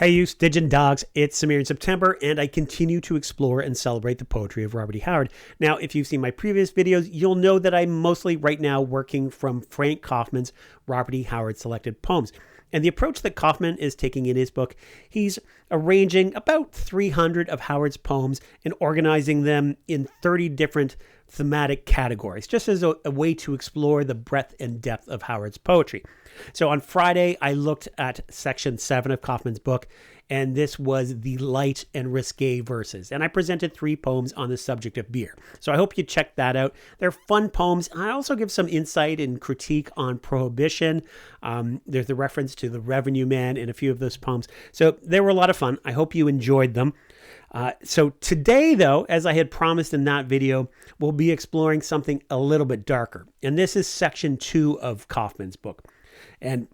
Hey you Stygian dogs, it's Cimmerian September, and I continue to explore and celebrate the poetry of Robert E. Howard. Now, if you've seen my previous videos, you'll know that I'm mostly right now working from Frank Coffman's Robert E. Howard selected poems. And the approach that Coffman is taking in his book, he's arranging about 300 of Howard's poems and organizing them in 30 different thematic categories, just as a way to explore the breadth and depth of Howard's poetry. So on Friday, I looked at section 7 of Coffman's book, and this was the light and risque verses. And I presented 3 poems on the subject of beer. So I hope you check that out. They're fun poems. I also give some insight and critique on prohibition. There's the reference to the revenue man in a few of those poems. So they were a lot of fun. I hope you enjoyed them. So today, though, as I had promised in that video, we'll be exploring something a little bit darker. And this is section 2 of Coffman's book. And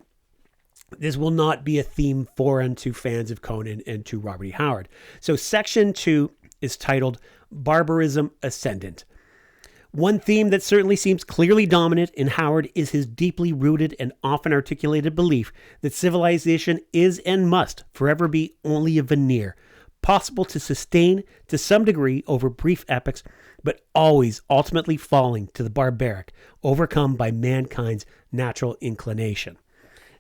this will not be a theme foreign to fans of Conan and to Robert E. Howard. So section 2 is titled Barbarism Ascendant. One theme that certainly seems clearly dominant in Howard is his deeply rooted and often articulated belief that civilization is and must forever be only a veneer, possible to sustain to some degree over brief epochs, but always ultimately falling to the barbaric, overcome by mankind's natural inclination.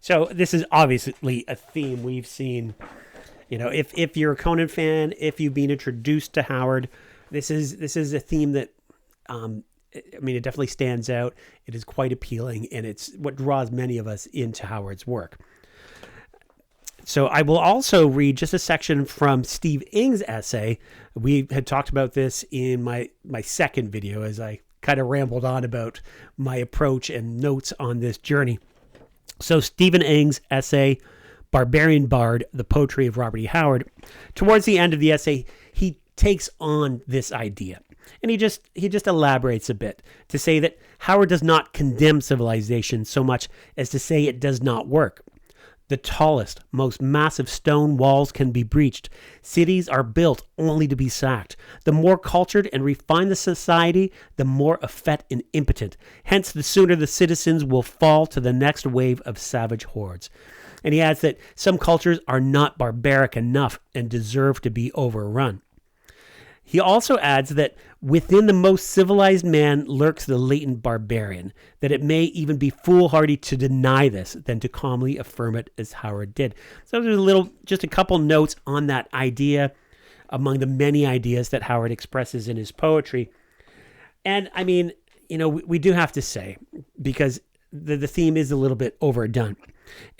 So this is obviously a theme we've seen, if you're a Conan fan, if you've been introduced to Howard, this is a theme that, it definitely stands out. It is quite appealing, and it's what draws many of us into Howard's work. So I will also read just a section from Steve Ing's essay. We had talked about this in my second video as I kind of rambled on about my approach and notes on this journey. So Stephen Ing's essay, Barbarian Bard, the Poetry of Robert E. Howard, towards the end of the essay, he takes on this idea. And he just elaborates a bit to say that Howard does not condemn civilization so much as to say it does not work. The tallest, most massive stone walls can be breached. Cities are built only to be sacked. The more cultured and refined the society, the more effete and impotent. Hence, the sooner the citizens will fall to the next wave of savage hordes. And he adds that some cultures are not barbaric enough and deserve to be overrun. He also adds that within the most civilized man lurks the latent barbarian, that it may even be foolhardy to deny this than to calmly affirm it as Howard did. So there's just a couple notes on that idea among the many ideas that Howard expresses in his poetry. And we do have to say, because the theme is a little bit overdone.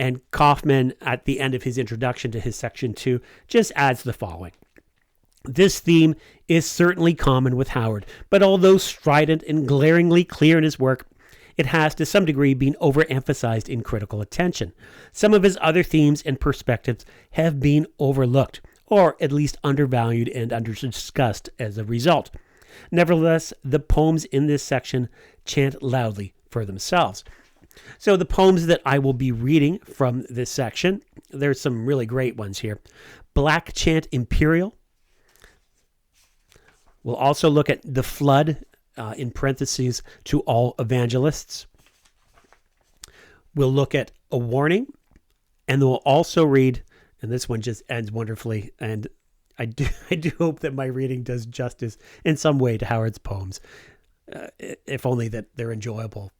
And Coffman, at the end of his introduction to his section 2, just adds the following. This theme is certainly common with Howard, but although strident and glaringly clear in his work, it has to some degree been overemphasized in critical attention. Some of his other themes and perspectives have been overlooked, or at least undervalued and underdiscussed as a result. Nevertheless, the poems in this section chant loudly for themselves. So the poems that I will be reading from this section, there's some really great ones here. Black Chant Imperial. We'll also look at The Flood, in parentheses, to All Evangelists. We'll look at A Warning, and we'll also read, and this one just ends wonderfully, and I do hope that my reading does justice in some way to Howard's poems, if only that they're enjoyable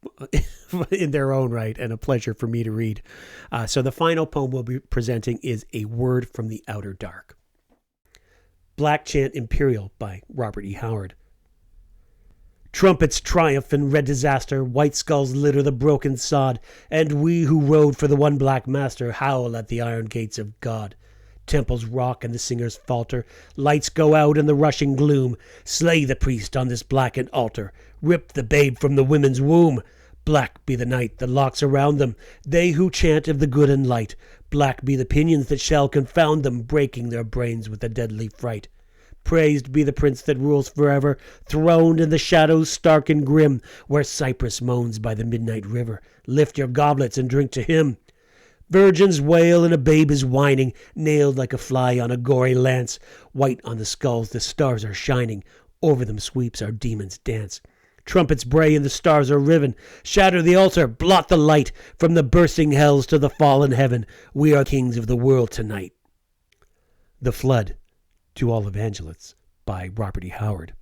in their own right and a pleasure for me to read. So the final poem we'll be presenting is A Word from the Outer Dark. Black Chant Imperial by Robert E. Howard. Trumpets triumph in red disaster, white skulls litter the broken sod, and we who rode for the one black master howl at the iron gates of God. Temples rock and the singers falter, lights go out in the rushing gloom. Slay the priest on this blackened altar, rip the babe from the women's womb. Black be the night that locks around them, they who chant of the good and light. Black be the pinions that shall confound them, breaking their brains with a deadly fright. Praised be the prince that rules forever, throned in the shadows stark and grim, where cypress moans by the midnight river. Lift your goblets and drink to him. Virgins wail and a babe is whining, nailed like a fly on a gory lance. White on the skulls the stars are shining, over them sweeps our demon's dance. Trumpets bray and the stars are riven. Shatter the altar, blot the light. From the bursting hells to the fallen heaven, we are kings of the world tonight. The Flood to All Evangelists by Robert E. Howard.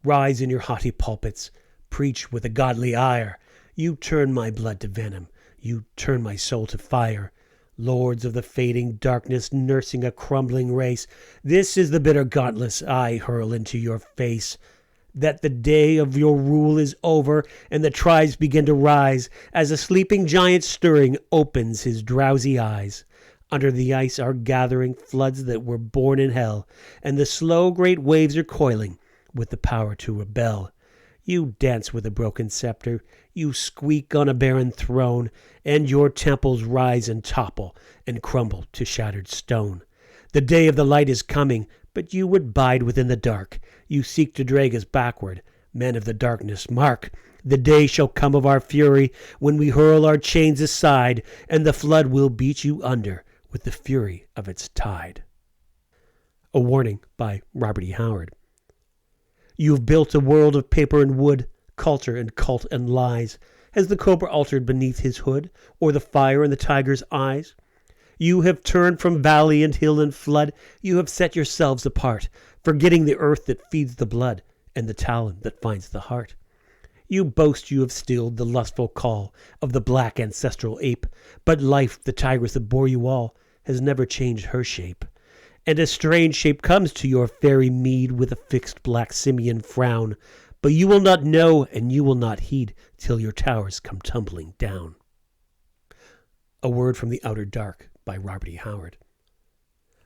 Rise in your haughty pulpits, preach with a godly ire. You turn my blood to venom, you turn my soul to fire. Lords of the fading darkness, nursing a crumbling race, this is the bitter gauntlet I hurl into your face. That the day of your rule is over, and the tribes begin to rise, as a sleeping giant stirring opens his drowsy eyes. Under the ice are gathering floods that were born in hell, and the slow great waves are coiling with the power to rebel. You dance with a broken scepter, you squeak on a barren throne, and your temples rise and topple and crumble to shattered stone. The day of the light is coming, but you would bide within the dark. You seek to drag us backward. Men of the darkness, mark! The day shall come of our fury, when we hurl our chains aside, and the flood will beat you under with the fury of its tide. A warning by Robert E. Howard. You've built a world of paper and wood, culture and cult and lies. Has the cobra altered beneath his hood, or the fire in the tiger's eyes? You have turned from valley and hill and flood. You have set yourselves apart, forgetting the earth that feeds the blood and the talon that finds the heart. You boast you have stilled the lustful call of the black ancestral ape, but life, the tigress that bore you all, has never changed her shape. And a strange shape comes to your fairy mead with a fixed black simian frown, but you will not know and you will not heed till your towers come tumbling down. A Word from the Outer Dark by Robert E. Howard.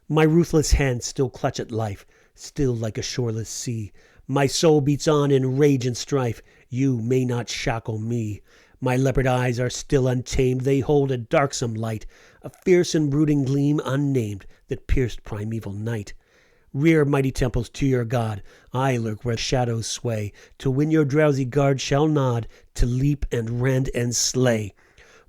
My ruthless hands still clutch at life, still like a shoreless sea. My soul beats on in rage and strife. You may not shackle me. My leopard eyes are still untamed. They hold a darksome light, a fierce and brooding gleam unnamed that pierced primeval night. Rear mighty temples to your God. I lurk where shadows sway, till when your drowsy guard shall nod, to leap and rend and slay.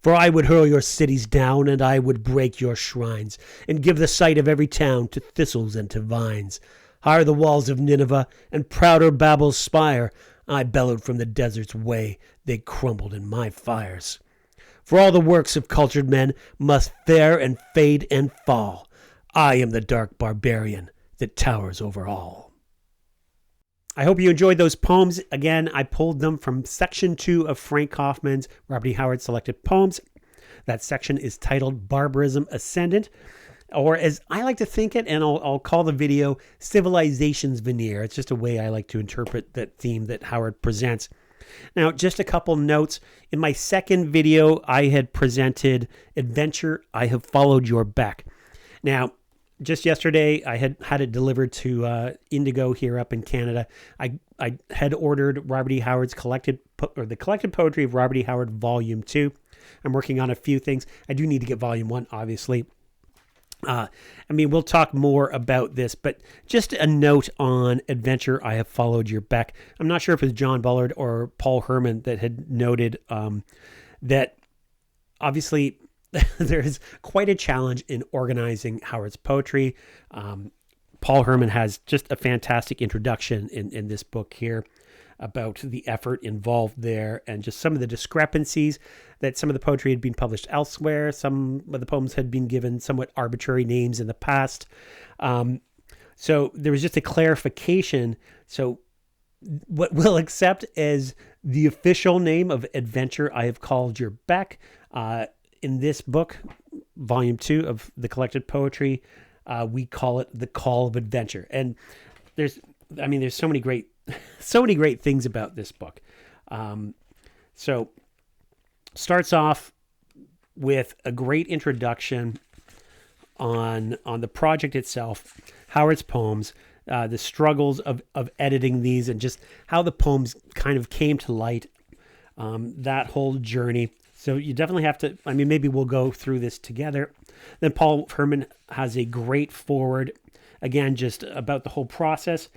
For I would hurl your cities down, and I would break your shrines, and give the site of every town to thistles and to vines. Higher the walls of Nineveh, and prouder Babel's spire, I bellowed from the desert's way, they crumbled in my fires. For all the works of cultured men must fare and fade and fall. I am the dark barbarian that towers over all. I hope you enjoyed those poems. Again, I pulled them from section 2 of Frank Coffman's Robert E. Howard Selected Poems. That section is titled Barbarism Ascendant, or as I like to think it, and I'll call the video Civilization's Veneer. It's just a way I like to interpret that theme that Howard presents. Now, just a couple notes. In my second video, I had presented Adventure, I Have Followed Your Beck. Now, just yesterday, I had it delivered to Indigo here up in Canada. I had ordered Robert E. Howard's the collected poetry of Robert E. Howard Volume 2. I'm working on a few things. I do need to get Volume 1, obviously. We'll talk more about this, but just a note on Adventure, I Have Followed Your Beck. I'm not sure if it's John Bullard or Paul Herman that had noted that obviously there's quite a challenge in organizing Howard's poetry. Paul Herman has just a fantastic introduction in this book here about the effort involved there and just some of the discrepancies that some of the poetry had been published elsewhere. Some of the poems had been given somewhat arbitrary names in the past. So there was just a clarification. So what we'll accept as the official name of Adventure, I Have Called Your Beck. In this book, Volume 2 of the collected poetry, we call it The Call of Adventure. And there's so many great things about this book. So starts off with a great introduction on the project itself, Howard's poems, the struggles of editing these, and just how the poems kind of came to light, that whole journey. So you definitely have to, maybe we'll go through this together. Then Paul Herman has a great foreword, again, just about the whole process.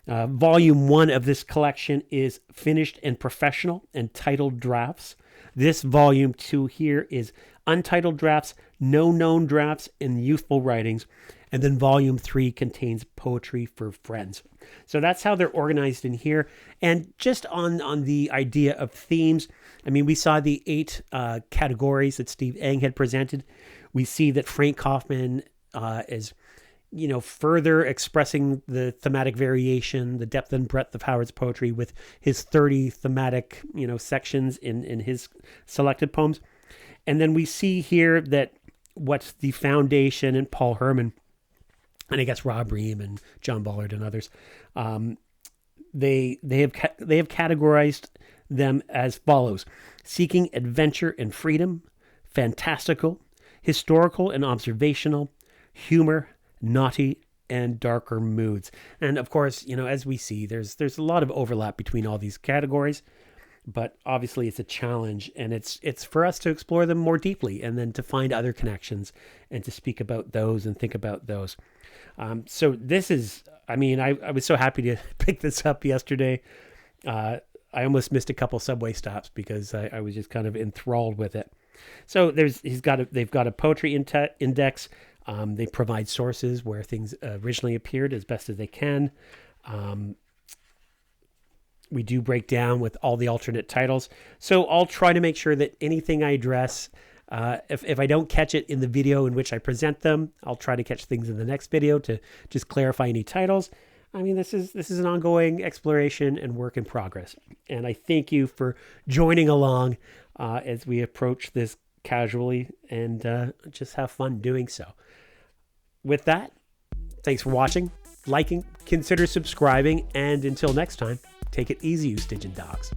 Volume 1 of this collection is Finished and Professional and Titled Drafts. This Volume 2 here is Untitled Drafts, No Known Drafts, and Youthful Writings. And then Volume 3 contains Poetry for Friends. So that's how they're organized in here. And just on the idea of themes, we saw the 8 categories that Steve Eng had presented. We see that Frank Coffman is further expressing the thematic variation, the depth and breadth of Howard's poetry with his 30 thematic, sections in his selected poems. And then we see here that what's the foundation, and Paul Herman, and I guess Rob Ream and John Ballard and others, they have categorized them as follows: seeking adventure and freedom, fantastical, historical and observational, humor, naughty, and darker moods. And of course, as we see, there's a lot of overlap between all these categories, but obviously it's a challenge, and it's for us to explore them more deeply, and then to find other connections and to speak about those and think about those. So this is, I was so happy to pick this up yesterday. I almost missed a couple subway stops because I was just kind of enthralled with it. So they've got a poetry index. They provide sources where things originally appeared as best as they can. We do break down with all the alternate titles. So I'll try to make sure that anything I address, if I don't catch it in the video in which I present them, I'll try to catch things in the next video to just clarify any titles. This is an ongoing exploration and work in progress. And I thank you for joining along as we approach this casually and just have fun doing so. With that, thanks for watching, liking, consider subscribing, and until next time, take it easy, you Stygian dogs.